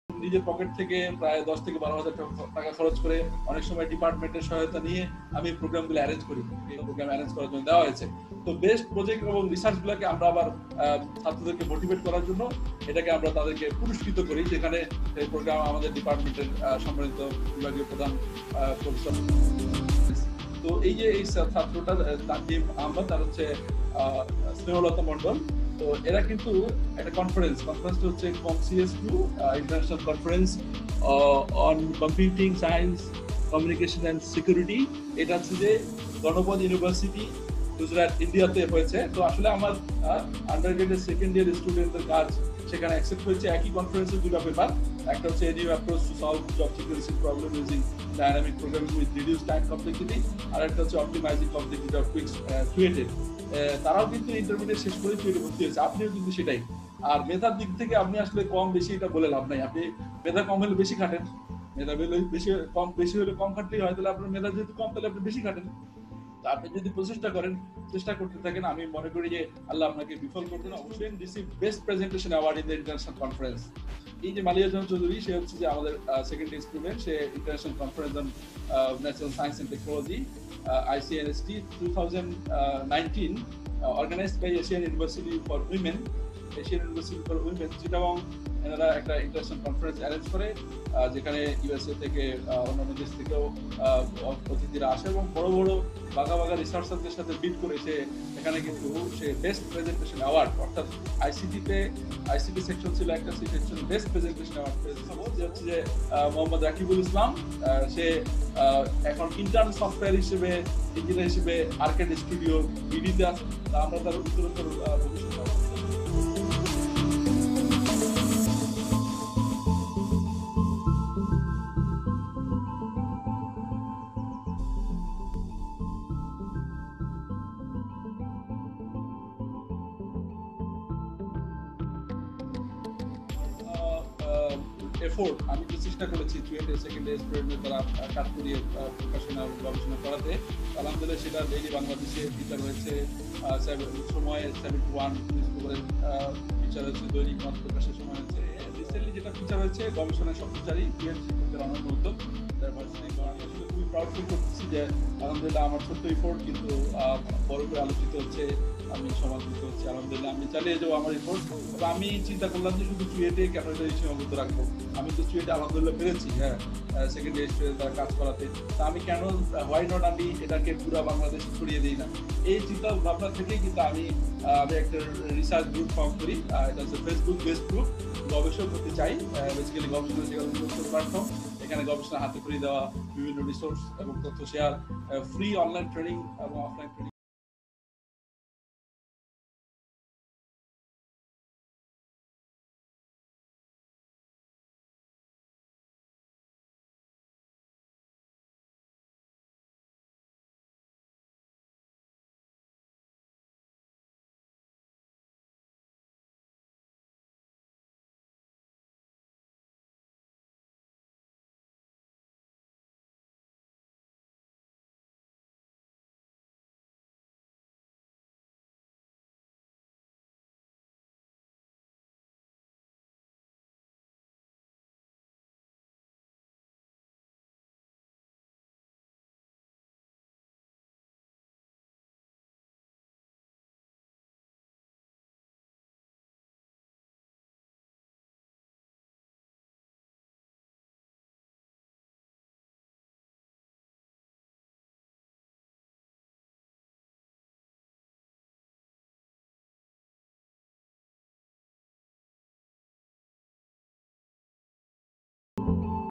নিজের পকেট থেকে প্রায় 10 থেকে 12,000 টাকা খরচ করে অনেক সময় ডিপার্টমেন্টের সহায়তা নিয়ে আমি প্রোগ্রামগুলো অ্যারেঞ্জ করি। এই প্রোগ্রাম অ্যারেঞ্জ করার জন্য দেওয়া হয়েছে। তো বেস্ট প্রজেক্ট এবং রিসার্চগুলোকে আমরা আবার ছাত্রদেরকে মোটিভেট করার জন্য এটাকে আমরা তাদেরকে পুরস্কৃত করি, যেখানে এই প্রোগ্রাম আমাদের ডিপার্টমেন্টের সম্মানিত বিভাগীয় প্রধান প্রফেসর। তো এই যে এই ছাত্রটা তাকিব আহমদ আর হচ্ছে স্নেহলতা মন্ডল, তো এরা কিন্তু একটা কনফারেন্সটা হচ্ছে COMCS2 international conference on computing science communication and security. এটা হচ্ছে যে গণপথ ইউনিভার্সিটি গুজরাট ইন্ডিয়াতে হয়েছে। তো আসলে আমার আন্ডারগ্রেডের সেকেন্ড ইয়ার স্টুডেন্টদের কাজ সেখানে অ্যাকসেপ্ট হয়েছে। একই কনফারেন্সের দুটো পেপার, একটা হচ্ছে new approach to solve job security problem using dynamic programming with reduce time complexity, আর একটা হচ্ছে optimizing complexity of quick created. তারাও কিন্তু ইন্টারমিডিয়েট শেষ করে চুয়েটে ভর্তি হয়েছে, আপনিও কিন্তু সেটাই। আর মেধার দিক থেকে আপনি আসলে কম বেশি এটা বলে লাভ নাই, আপনি মেধা কম হলে বেশি খাটেন, মেধা বেশি হলে কম খাটলেই হয়। তাহলে আপনার মেধা যেহেতু কম, তাহলে আপনি বেশি খাটেন। আপনি যদি চেষ্টা করতে থাকেন, আমি মনে করি যে আল্লাহ আপনাকে বিফল করবেন। অবশ্যই receive best presentation award in the international conference. এই যে মালিয়া জাহান চৌধুরী, সে হচ্ছে যে আমাদের সেকেন্ড ইয়ার স্টুডেন্ট, সে international conference on natural science and technology ICNST 2019 organized by Asian University for Women, Chittagong. এনারা একটা ইন্টারন্যাশনাল কনফারেন্স অ্যারেঞ্জ করে, যেখানে USA থেকে অন্যান্য দেশ থেকেও অতিথিরা আসে এবং বড় বড় বাঘা রিসার্চারদের সাথে বিট করে এখানে কিন্তু সে বেস্ট প্রেজেন্টেশন অ্যাওয়ার্ড, অর্থাৎ আইসিটি সেকশন ছিল একটা, সেই সেকশন বেস্ট প্রেজেন্টেশন অ্যাওয়ার্ড পেয়েছে। হচ্ছে যে মোহাম্মদ রাকিবুল ইসলাম, সে এখন ইন্টার্ন সফটওয়্যার হিসেবে, ইঞ্জিনিয়ার হিসেবে আর্কেড স্টুডিও বিডিতে আছে। আমরা তার উত্তরোত্তর ভবিষ্যৎ এফোর্ট আমি তো চেষ্টা করেছি চুয়েটে সেকেন্ড ইয়ার স্টুডেন্টদের দ্বারা কাজ করিয়ে প্রকাশনা গবেষণা করাতে। আলহামদুলিল্লাহ সেটা ডেইলি বাংলাদেশে ফিচার হয়েছে, সময় 71 নিউজপেপারের ফিচার হয়েছে, দৈনিক মত প্রকাশের সময় হয়েছে। রিসেন্টলি যেটা ফিচার হয়েছে গবেষণার সম্প্রচারী চুয়েট শিক্ষকদের অনন্য উদ্যোগ, খুবই প্রাউড ফিল করতেছি যে আলহামদুলিল্লাহ আমার ছোট্ট এফোর্ট কিন্তু বড় করে আলোচিত হচ্ছে, আমি সমাদৃত হচ্ছে। আলহামদুলিল্লাহ আমি চালিয়ে যাবো আমার এফোর্ট। তবে আমি চিন্তা করলাম যে শুধু চুয়েটে কেন এটা সীমাবদ্ধ রাখবো। আমি তো চুয়েটে আলহামদুলিল্লাহ পেরেছি, হ্যাঁ, সেকেন্ড ইয়ার স্টুডেন্ট তারা কাজ করাতে। তা আমি কেন, হোয়াই নট আমি এটাকে পুরো বাংলাদেশে ছড়িয়ে দিই না। এই চিন্তা ভাবনা থেকেই কিন্তু আমি একটা রিসার্চ গ্রুপ ফর্ম করি। এটা হচ্ছে ফেসবুক বেসড গ্রুপ, গবেষক হতে চাই। বেসিক্যালি গবেষণা প্ল্যাটফর্ম, এখানে গবেষণা হাতে করে দেওয়া বিভিন্ন রিসোর্স এবং তথ্য শেয়ার, ফ্রি অনলাইন ট্রেনিং এবং অফলাইন ট্রেনিং।